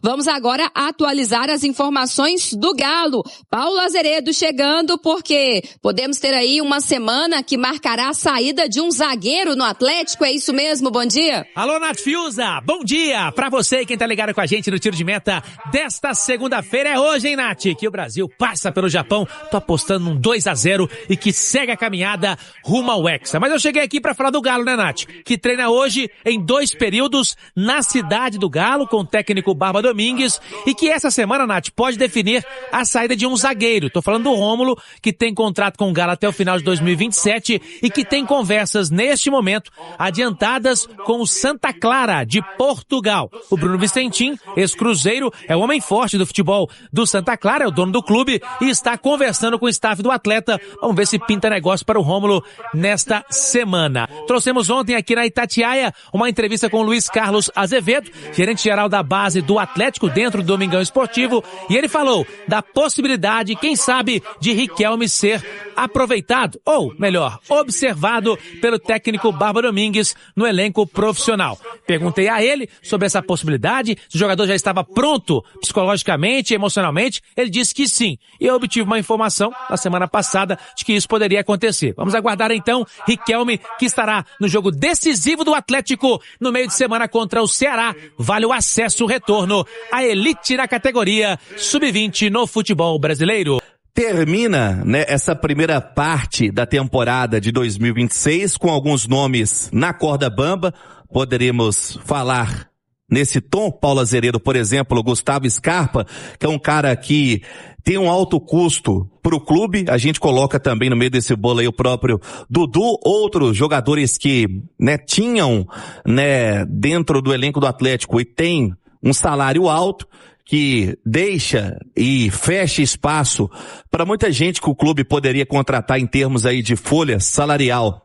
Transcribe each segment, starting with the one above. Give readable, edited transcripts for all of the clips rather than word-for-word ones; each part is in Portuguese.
Vamos agora atualizar as informações do Galo. Paulo Azeredo chegando porque podemos ter aí uma semana que marcará a saída de um zagueiro no Atlético, é isso mesmo? Bom dia. Alô, Nath Fiuza, bom dia pra você e quem tá ligado com a gente no Tiro de Meta desta segunda-feira. É hoje, hein, Nath, que o Brasil passa pelo Japão. Tô apostando num 2-0 e que segue a caminhada rumo ao Hexa. Mas eu cheguei aqui pra falar do Galo, né, Nath? Que treina hoje em 2 períodos na cidade do Galo com o técnico Barba Domingues e que essa semana, Nath, pode definir a saída de um zagueiro. Tô falando do Rômulo, que tem contrato com o Galo até o final de 2027 e que tem conversas neste momento adiantadas com o Santa Clara de Portugal. O Bruno Vicentim, ex-cruzeiro, é o homem forte do futebol do Santa Clara, é o dono do clube e está conversando com o staff do atleta. Vamos ver se pinta negócio para o Rômulo nesta semana. Trouxemos ontem aqui na Itatiaia uma entrevista com o Luiz Carlos Azevedo, gerente-geral da base do Atlético dentro do Domingão Esportivo, e ele falou da possibilidade, quem sabe, de Riquelme ser aproveitado, ou melhor, observado pelo técnico Barba Domingues no elenco profissional. Perguntei a ele sobre essa possibilidade, se o jogador já estava pronto psicologicamente, emocionalmente. Ele disse que sim, e eu obtive uma informação na semana passada de que isso poderia acontecer. Vamos aguardar então Riquelme, que estará no jogo decisivo do Atlético no meio de semana contra o Ceará. Vale o acesso, o retorno à elite na categoria Sub-20 no futebol brasileiro. Termina, né, essa primeira parte da temporada de 2026 com alguns nomes na corda bamba. Poderíamos falar nesse tom, Paulo Azeredo, por exemplo, Gustavo Scarpa, que é um cara que tem um alto custo para o clube. A gente coloca também no meio desse bolo aí o próprio Dudu, outros jogadores que, né, tinham, né, dentro do elenco do Atlético e tem um salário alto, que deixa e fecha espaço para muita gente que o clube poderia contratar em termos aí de folha salarial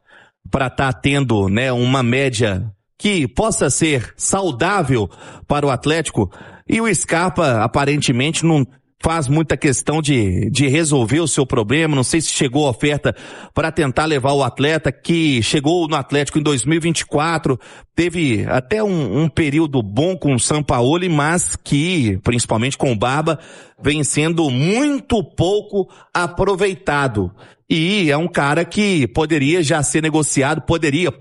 para estar tendo, né, uma média que possa ser saudável para o Atlético. E o Scarpa aparentemente não faz muita questão de resolver o seu problema. Não sei se chegou a oferta para tentar levar o atleta, que chegou no Atlético em 2024, teve até um período bom com o Sampaoli, mas que, principalmente com o Barba, vem sendo muito pouco aproveitado. E é um cara que poderia já ser negociado, poderia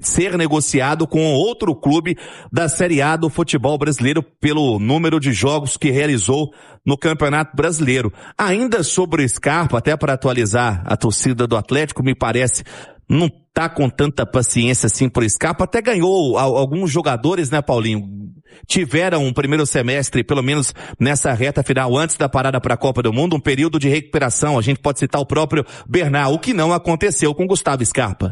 ser negociado com outro clube da Série A do futebol brasileiro pelo número de jogos que realizou no Campeonato Brasileiro. Ainda sobre o Scarpa, até para atualizar a torcida do Atlético, me parece, não tá com tanta paciência assim pro Scarpa. Até ganhou alguns jogadores, né, Paulinho? Tiveram um primeiro semestre, pelo menos nessa reta final, antes da parada para a Copa do Mundo, um período de recuperação. A gente pode citar o próprio Bernal, o que não aconteceu com Gustavo Scarpa.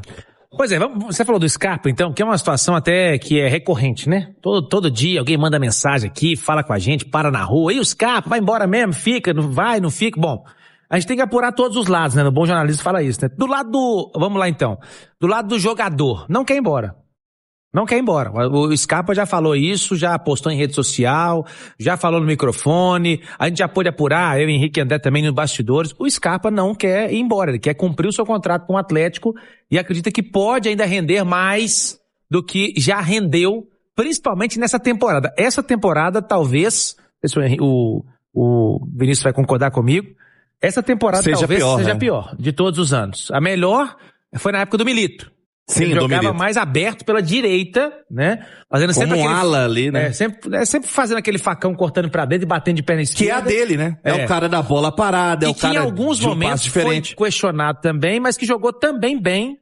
Pois é, você falou do Scarpa, então, que é uma situação até que é recorrente, né? Todo dia alguém manda mensagem aqui, fala com a gente, para na rua, e o Scarpa, vai embora mesmo, fica, não vai, não fica. Bom, a gente tem que apurar todos os lados, né? No bom jornalista fala isso, né? Do lado vamos lá então, do lado do jogador, não quer ir embora. Não quer ir embora. O Scarpa já falou isso, já postou em rede social, já falou no microfone, a gente já pôde apurar, eu e Henrique e André também nos bastidores. O Scarpa não quer ir embora, ele quer cumprir o seu contrato com o Atlético e acredita que pode ainda render mais do que já rendeu, principalmente nessa temporada. Essa temporada, talvez, o Vinícius vai concordar comigo, essa temporada talvez seja a pior de todos os anos. A melhor foi na época do Milito. Sim, ele jogava mais aberto pela direita, né? Fazendo sempre como ala ali, né? Sempre fazendo aquele facão cortando pra dentro e batendo de perna esquerda. Que é a dele, né? É o cara da bola parada, é o cara que em alguns de um momentos passe diferente. Foi questionado também, mas que jogou também bem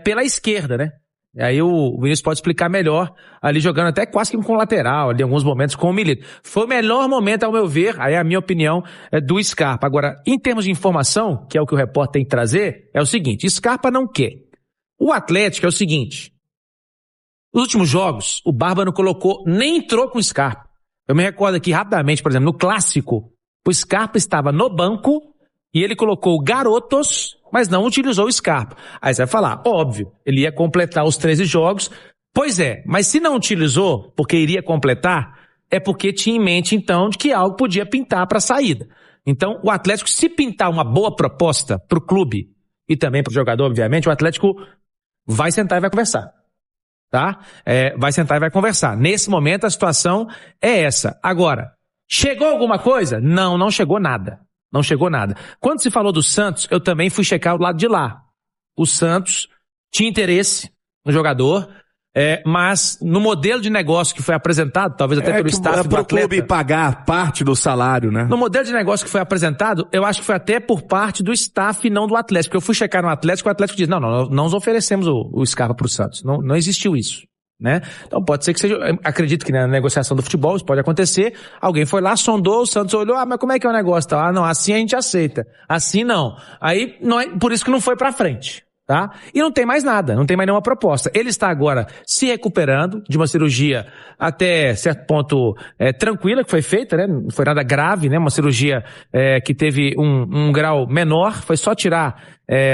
pela esquerda, né? E aí o Vinícius pode explicar melhor, ali jogando até quase que com lateral, ali em alguns momentos com o Milito. Foi o melhor momento, ao meu ver, aí a minha opinião é do Scarpa. Agora, em termos de informação, que é o que o repórter tem que trazer, é o seguinte, Scarpa não quer. O Atlético é o seguinte, nos últimos jogos, o Barba não colocou, nem entrou com o Scarpa. Eu me recordo aqui rapidamente, por exemplo, no Clássico, o Scarpa estava no banco e ele colocou garotos, mas não utilizou o Scarpa. Aí você vai falar, óbvio, ele ia completar os 13 jogos. Pois é, mas se não utilizou, porque iria completar, é porque tinha em mente, então, de que algo podia pintar para a saída. Então, o Atlético, se pintar uma boa proposta para o clube e também para o jogador, obviamente, o Atlético vai sentar e vai conversar, tá? Vai sentar e vai conversar. Nesse momento, a situação é essa. Agora, Chegou alguma coisa? Não chegou nada. Não chegou nada. Quando se falou do Santos, eu também fui checar o lado de lá. O Santos tinha interesse no jogador, mas no modelo de negócio que foi apresentado, talvez até pelo staff do atleta... clube pagar parte do salário, né? No modelo de negócio que foi apresentado, eu acho que foi até por parte do staff e não do Atlético. Porque eu fui checar no Atlético, o Atlético disse, não nós oferecemos o Scarpa pro Santos. Não existiu isso, né? Então pode ser que seja... Acredito que na negociação do futebol isso pode acontecer. Alguém foi lá, sondou, o Santos olhou, mas como é que é o negócio? Tá? Não, assim a gente aceita. Assim não. Aí, não é, por isso que não foi pra frente. Tá? E não tem mais nada, não tem mais nenhuma proposta. Ele está agora se recuperando de uma cirurgia até certo ponto tranquila que foi feita, né? Não foi nada grave, né? Uma cirurgia que teve um grau menor, foi só tirar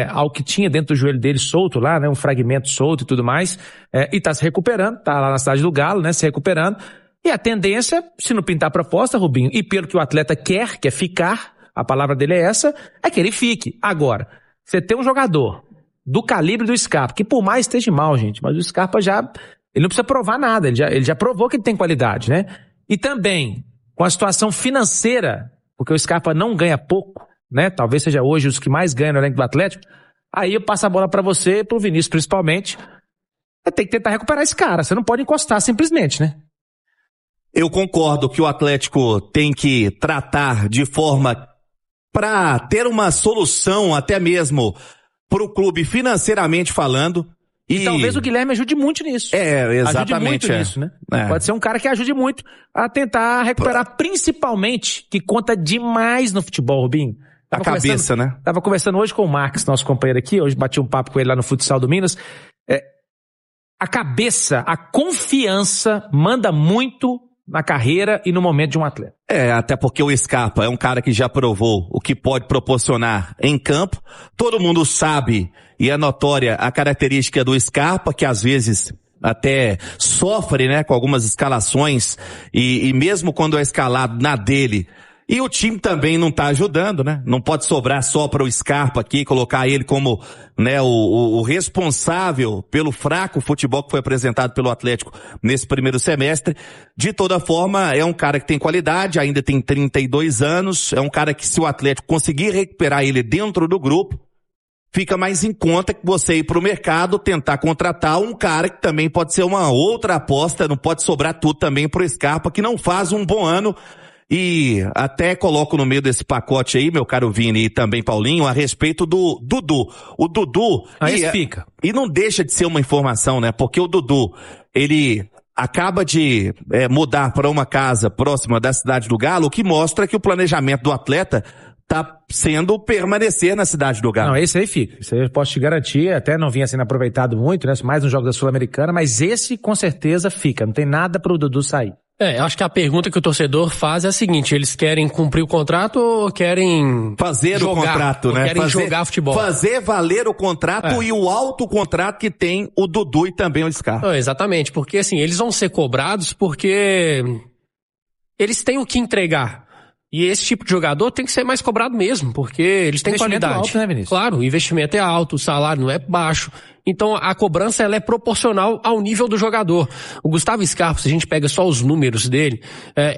algo que tinha dentro do joelho dele solto lá, né? Um fragmento solto e tudo mais, e está se recuperando, está lá na cidade do Galo, né? Se recuperando. E a tendência, se não pintar proposta, Rubinho, e pelo que o atleta quer ficar, a palavra dele é essa, é que ele fique. Agora, você tem um jogador do calibre do Scarpa, que por mais esteja mal, gente, mas o Scarpa ele não precisa provar nada, ele já provou que ele tem qualidade, né? E também, com a situação financeira, porque o Scarpa não ganha pouco, né? Talvez seja hoje os que mais ganham no elenco do Atlético, aí eu passo a bola pra você, pro Vinícius principalmente, tem que tentar recuperar esse cara, você não pode encostar simplesmente, né? Eu concordo que o Atlético tem que tratar de forma pra ter uma solução até mesmo pro clube financeiramente falando. E talvez o Guilherme ajude muito nisso. Exatamente. Ajude muito nisso, né? Pode ser um cara que ajude muito a tentar recuperar, principalmente, que conta demais no futebol, Rubinho. A cabeça, né? Tava conversando hoje com o Marcos, nosso companheiro aqui, hoje bati um papo com ele lá no futsal do Minas. A cabeça, a confiança manda muito na carreira e no momento de um atleta. Até porque o Scarpa é um cara que já provou o que pode proporcionar em campo. Todo mundo sabe, e é notória a característica do Scarpa, que às vezes até sofre, né, com algumas escalações, e mesmo quando é escalado na dele, e o time também não tá ajudando, né? Não pode sobrar só para o Scarpa aqui, colocar ele como, né, o responsável pelo fraco futebol que foi apresentado pelo Atlético nesse primeiro semestre. De toda forma, é um cara que tem qualidade, ainda tem 32 anos, é um cara que, se o Atlético conseguir recuperar ele dentro do grupo, fica mais em conta que você ir pro mercado tentar contratar um cara que também pode ser uma outra aposta, não pode sobrar tudo também pro Scarpa, que não faz um bom ano. E até coloco no meio desse pacote aí, meu caro Vini e também Paulinho, a respeito do Dudu. O Dudu... Fica. E não deixa de ser uma informação, né? Porque o Dudu, ele acaba de mudar para uma casa próxima da cidade do Galo, o que mostra que o planejamento do atleta tá sendo permanecer na cidade do Galo. Não, esse aí fica. Isso aí eu posso te garantir, até não vinha sendo aproveitado muito, né? Mais um jogo da Sul-Americana, mas esse com certeza fica. Não tem nada pro Dudu sair. Acho que a pergunta que o torcedor faz é a seguinte: eles querem cumprir o contrato ou querem fazer jogar, o contrato, né? Querem jogar futebol. Fazer valer o contrato e o alto contrato que tem o Dudu e também o Scarpa. Exatamente, porque assim, eles vão ser cobrados porque eles têm o que entregar. E esse tipo de jogador tem que ser mais cobrado mesmo, porque eles têm qualidade. Alto, né, Vinícius? Claro, o investimento é alto, o salário não é baixo. Então a cobrança ela é proporcional ao nível do jogador. O Gustavo Scarpa, se a gente pega só os números dele,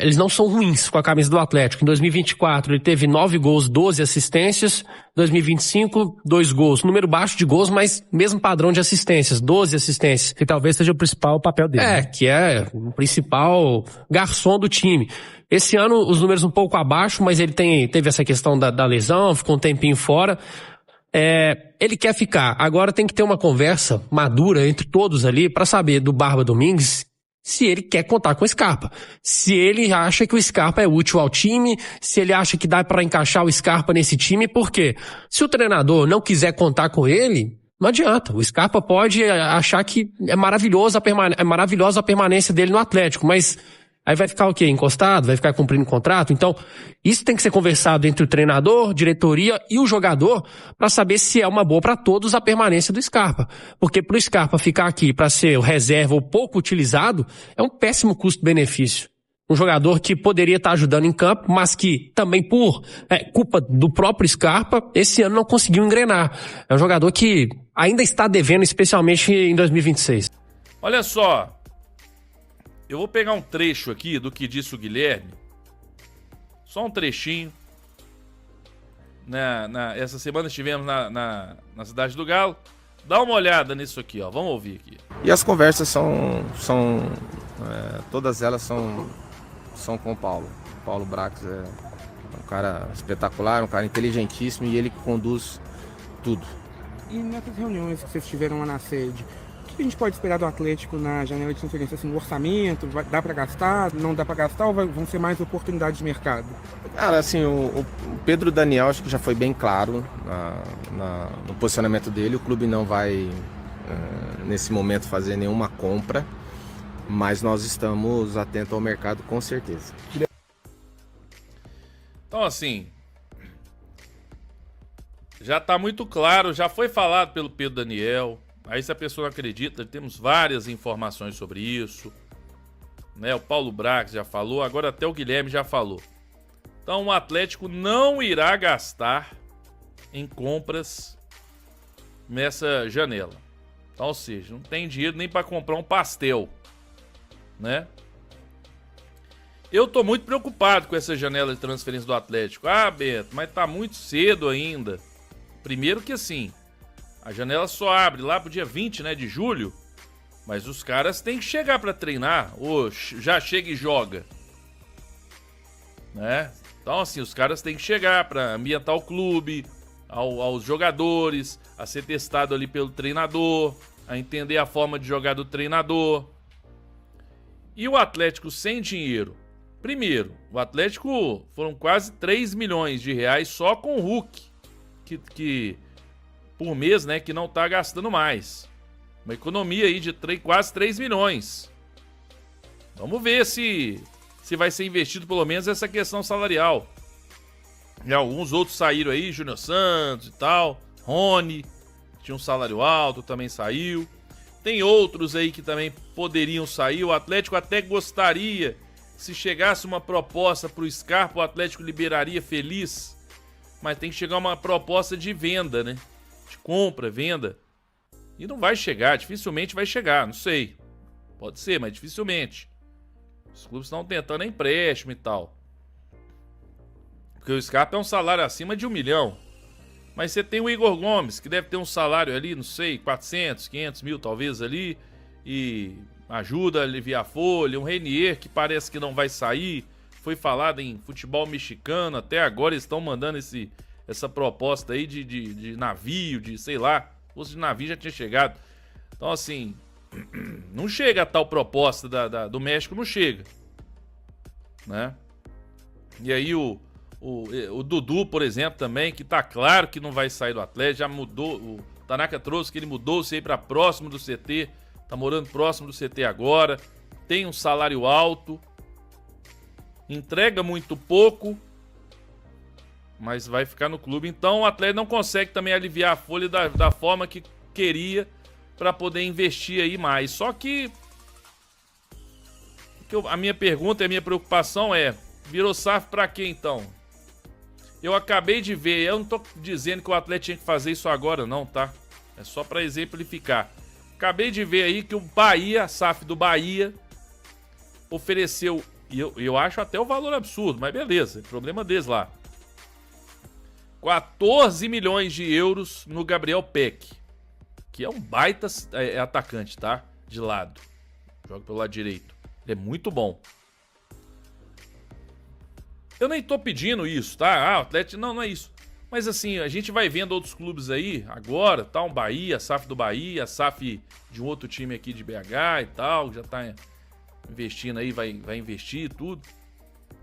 eles não são ruins com a camisa do Atlético. Em 2024 ele teve 9 gols, 12 assistências. 2025, 2 gols. Número baixo de gols, mas mesmo padrão de assistências, 12 assistências. Que talvez seja o principal papel dele. Né? Que é o principal garçom do time. Esse ano os números um pouco abaixo, mas ele teve essa questão da lesão, ficou um tempinho fora. Ele quer ficar. Agora tem que ter uma conversa madura entre todos ali para saber do Barba Domingues se ele quer contar com o Scarpa. Se ele acha que o Scarpa é útil ao time, se ele acha que dá para encaixar o Scarpa nesse time, por quê? Se o treinador não quiser contar com ele, não adianta. O Scarpa pode achar que é maravilhosa a permanência dele no Atlético, mas aí vai ficar o quê? Encostado? Vai ficar cumprindo contrato? Então, isso tem que ser conversado entre o treinador, diretoria e o jogador para saber se é uma boa para todos a permanência do Scarpa. Porque pro Scarpa ficar aqui para ser o reserva ou pouco utilizado, é um péssimo custo-benefício. Um jogador que poderia estar ajudando em campo, mas que também por culpa do próprio Scarpa, esse ano não conseguiu engrenar. É um jogador que ainda está devendo, especialmente em 2026. Olha só, eu vou pegar um trecho aqui do que disse o Guilherme Só um trechinho. Essa semana estivemos na Cidade do Galo. Dá uma olhada nisso aqui, ó. Vamos ouvir aqui. E as conversas todas elas são com o Paulo. O Paulo Brax é um cara espetacular, um cara inteligentíssimo e ele que conduz tudo. E nessas reuniões que vocês tiveram lá na sede, o que a gente pode esperar do Atlético na janela de transferência? Assim, o orçamento, dá para gastar, não dá para gastar ou vão ser mais oportunidades de mercado? Cara, assim, o Pedro Daniel acho que já foi bem claro no posicionamento dele. O clube não vai, nesse momento, fazer nenhuma compra, mas nós estamos atentos ao mercado com certeza. Então, assim, já está muito claro, já foi falado pelo Pedro Daniel. Aí, se a pessoa não acredita, temos várias informações sobre isso. Né? O Paulo Brax já falou, agora até o Guilherme já falou. Então, o Atlético não irá gastar em compras nessa janela. Então, ou seja, não tem dinheiro nem para comprar um pastel, né? Eu tô muito preocupado com essa janela de transferência do Atlético. Ah, Beto, mas tá muito cedo ainda. Primeiro que assim, a janela só abre lá pro dia 20, né, de julho. Mas os caras têm que chegar para treinar. Ou já chega e joga. Né? Então assim, os caras têm que chegar para ambientar o clube, aos jogadores, a ser testado ali pelo treinador, a entender a forma de jogar do treinador. E o Atlético sem dinheiro. Primeiro, o Atlético foram quase 3 milhões de reais só com o Hulk, que por mês, né, que não tá gastando mais. Uma economia aí de quase 3 milhões. Vamos ver se vai ser investido pelo menos essa questão salarial. E alguns outros saíram aí, Júnior Santos e tal, Rony, que tinha um salário alto, também saiu. Tem outros aí que também poderiam sair. O Atlético até gostaria, se chegasse uma proposta para o Scarpa, o Atlético liberaria feliz. Mas tem que chegar uma proposta de venda, né? De compra, venda. E não vai chegar, dificilmente vai chegar, não sei. Pode ser, mas dificilmente. Os clubes estão tentando empréstimo e tal. Porque o Scarpa é um salário acima de 1 milhão. Mas você tem o Igor Gomes, que deve ter um salário ali, não sei, 400, 500 mil talvez ali. E ajuda a aliviar a folha. Um Renier que parece que não vai sair. Foi falado em futebol mexicano. Até agora eles estão mandando essa proposta aí de navio, de sei lá. Se fosse de navio já tinha chegado. Então assim, não chega a tal proposta do México, não chega. Né? E aí o Dudu, por exemplo, também, que tá claro que não vai sair do Atlético, já mudou. O Tanaka trouxe que ele mudou-se aí pra próximo do CT. Tá morando próximo do CT agora. Tem um salário alto. Entrega muito pouco. Mas vai ficar no clube. Então o Atlético não consegue também aliviar a folha da forma que queria para poder investir aí mais. Só que a minha pergunta e a minha preocupação é: virou SAF para quê então? Eu acabei de ver, eu não tô dizendo que o Atlético tinha que fazer isso agora não, tá? É só para exemplificar. Acabei de ver aí que o Bahia, a SAF do Bahia, ofereceu, e eu acho até o valor absurdo, mas beleza, é problema deles lá. 14 milhões de euros no Gabriel Peck, que é um baita atacante, tá? De lado. Joga pelo lado direito. Ele é muito bom. Eu nem tô pedindo isso, tá? O Atlético, não é isso. Mas assim, a gente vai vendo outros clubes aí, agora, tá? Um Bahia, a SAF do Bahia, a SAF de um outro time aqui de BH e tal, já tá investindo aí, vai investir e tudo.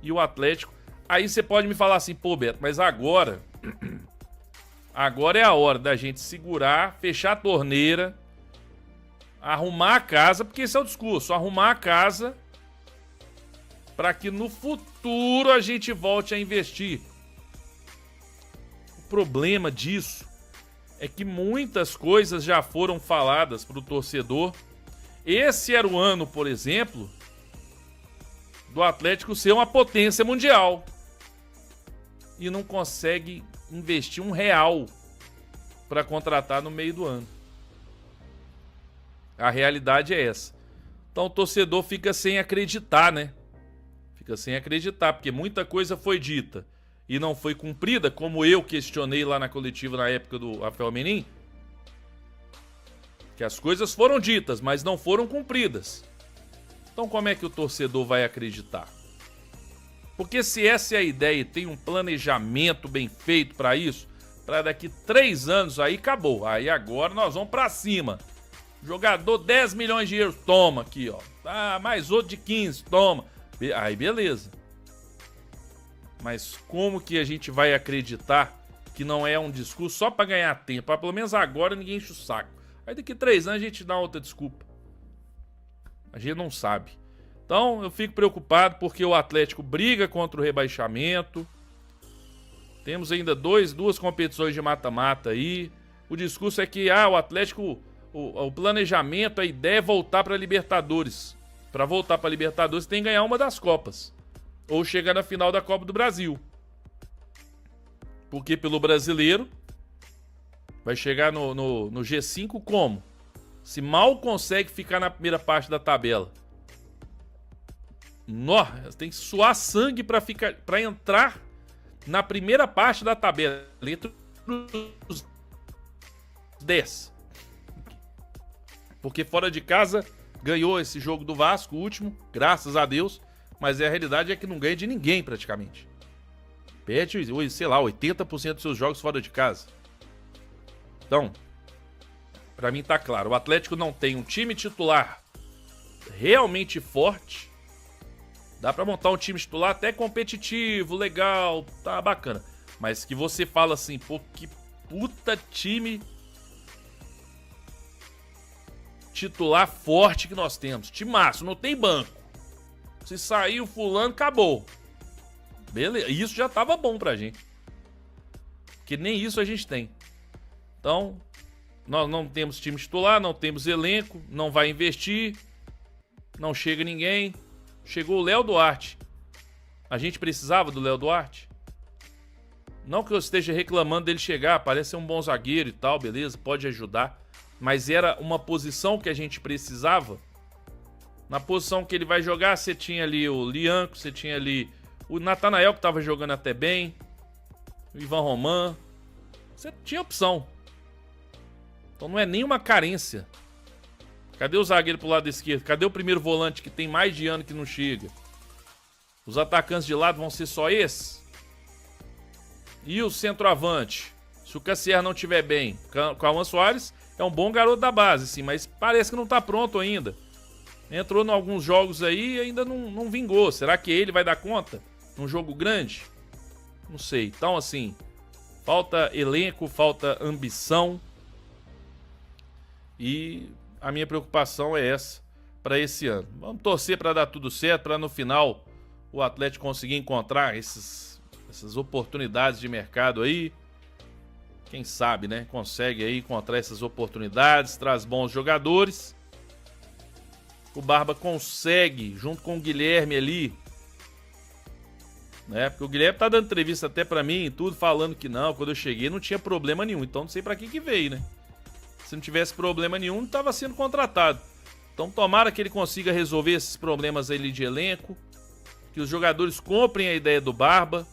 E o Atlético. Aí você pode me falar assim, pô, Beto, mas agora é a hora da gente segurar, fechar a torneira, arrumar a casa, porque esse é o discurso, arrumar a casa para que no futuro a gente volte a investir. O problema disso é que muitas coisas já foram faladas para o torcedor. Esse era o ano, por exemplo, do Atlético ser uma potência mundial. E não consegue investir R$1 para contratar no meio do ano. A realidade é essa. Então o torcedor fica sem acreditar, né? Fica sem acreditar, porque muita coisa foi dita e não foi cumprida, como eu questionei lá na coletiva na época do Rafael Menin, que as coisas foram ditas, mas não foram cumpridas. Então como é que o torcedor vai acreditar? Porque se essa é a ideia e tem um planejamento bem feito para isso, para daqui 3 anos aí acabou. Aí agora nós vamos para cima. Jogador 10 milhões de euros, toma aqui, ó. Ah, mais outro de 15, toma. Aí beleza. Mas como que a gente vai acreditar que não é um discurso só para ganhar tempo? Pelo menos agora ninguém enche o saco. Aí daqui 3 anos a gente dá outra desculpa. A gente não sabe. Então eu fico preocupado porque o Atlético briga contra o rebaixamento. Temos ainda duas competições de mata-mata aí. O discurso é que o Atlético, o planejamento, a ideia é voltar para a Libertadores. Para voltar para a Libertadores tem que ganhar uma das Copas. Ou chegar na final da Copa do Brasil. Porque pelo brasileiro vai chegar no G5 como? Se mal consegue ficar na primeira parte da tabela. Nossa, tem que suar sangue para entrar na primeira parte da tabela. Entre os 10. Porque fora de casa ganhou esse jogo do Vasco, o último, graças a Deus. Mas a realidade é que não ganha de ninguém praticamente. Perde, sei lá, 80% dos seus jogos fora de casa. Então, pra mim tá claro, o Atlético não tem um time titular realmente forte. Dá pra montar um time titular até competitivo, legal, tá bacana. Mas que você fala assim, pô, que puta time titular forte que nós temos. Timaço, não tem banco. Se sair o fulano, acabou. Beleza, isso já tava bom pra gente. Porque nem isso a gente tem. Então, nós não temos time titular, não temos elenco, não vai investir, não chega ninguém. Chegou o Léo Duarte. A gente precisava do Léo Duarte? Não que eu esteja reclamando dele chegar, parece ser um bom zagueiro e tal, beleza, pode ajudar. Mas era uma posição que a gente precisava. Na posição que ele vai jogar, você tinha ali o Lianco, você tinha ali o Natanael, que estava jogando até bem, o Ivan Roman. Você tinha opção. Então não é nenhuma carência. Cadê o zagueiro pro lado esquerdo? Cadê o primeiro volante que tem mais de ano que não chega? Os atacantes de lado vão ser só esses? E o centroavante? Se o Cassier não estiver bem, o Cauã Soares é um bom garoto da base, sim, mas parece que não tá pronto ainda. Entrou em alguns jogos aí e ainda não vingou. Será que ele vai dar conta? Num jogo grande? Não sei. Então, assim, falta elenco, falta ambição. E a minha preocupação é essa para esse ano. Vamos torcer para dar tudo certo, para no final o Atlético conseguir encontrar essas oportunidades de mercado aí. Quem sabe, né? Consegue aí encontrar essas oportunidades, traz bons jogadores. O Barba consegue, junto com o Guilherme ali, né? Porque o Guilherme tá dando entrevista até para mim e tudo, falando que não, quando eu cheguei não tinha problema nenhum. Então não sei para que veio, né? Se não tivesse problema nenhum, não estava sendo contratado. Então tomara que ele consiga resolver esses problemas aí de elenco, que os jogadores comprem a ideia do Barba,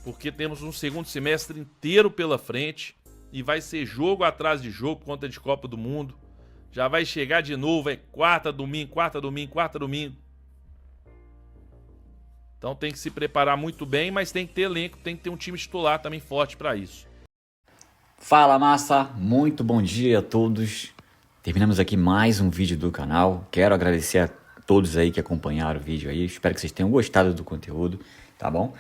porque temos um segundo semestre inteiro pela frente e vai ser jogo atrás de jogo, conta de Copa do Mundo. Já vai chegar de novo, é quarta, domingo. Então tem que se preparar muito bem, mas tem que ter elenco, tem que ter um time titular também forte para isso. Fala, massa, muito bom dia a todos. Terminamos aqui mais um vídeo do canal. Quero agradecer a todos aí que acompanharam o vídeo aí. Espero que vocês tenham gostado do conteúdo, tá bom?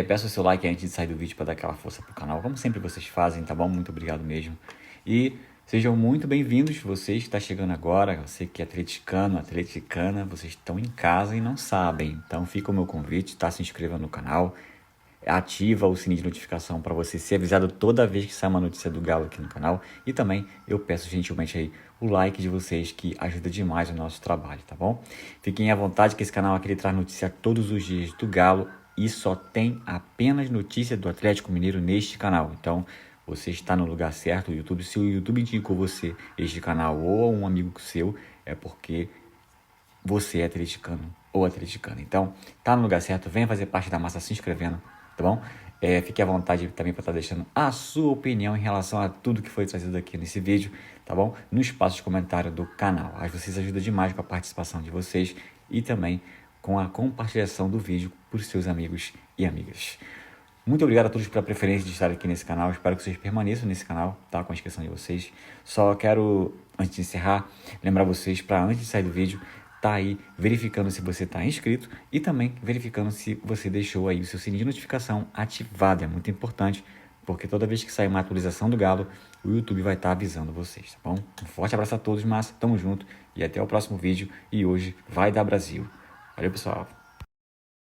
Peço o seu like antes de sair do vídeo para dar aquela força pro canal, como sempre vocês fazem, tá bom? Muito obrigado mesmo. E sejam muito bem-vindos, vocês que estão chegando agora, você que é atleticano, atleticana, vocês estão em casa e não sabem. Então fica o meu convite, tá? Se inscreva no canal. Ativa o sininho de notificação para você ser avisado toda vez que sai uma notícia do Galo aqui no canal. E também eu peço gentilmente aí o like de vocês, que ajuda demais o nosso trabalho, tá bom? Fiquem à vontade que esse canal aqui ele traz notícia todos os dias do Galo e só tem apenas notícia do Atlético Mineiro neste canal. Então você está no lugar certo, o YouTube. Se o YouTube indicou você este canal ou um amigo seu, é porque você é atleticano ou atleticana. Então, tá no lugar certo, venha fazer parte da massa se inscrevendo, tá bom? Fique à vontade também para estar deixando a sua opinião em relação a tudo que foi trazido aqui nesse vídeo, tá bom? No espaço de comentário do canal. Vocês ajudam demais com a participação de vocês e também com a compartilhação do vídeo por seus amigos e amigas. Muito obrigado a todos pela preferência de estar aqui nesse canal. Espero que vocês permaneçam nesse canal, tá? Com a inscrição de vocês. Só quero, antes de encerrar, lembrar vocês para antes de sair do vídeo, tá aí verificando se você está inscrito e também verificando se você deixou aí o seu sininho de notificação ativado. É muito importante, porque toda vez que sair uma atualização do Galo, o YouTube vai estar avisando vocês, tá bom? Um forte abraço a todos, mas tamo junto e até o próximo vídeo. E hoje vai dar Brasil. Valeu, pessoal!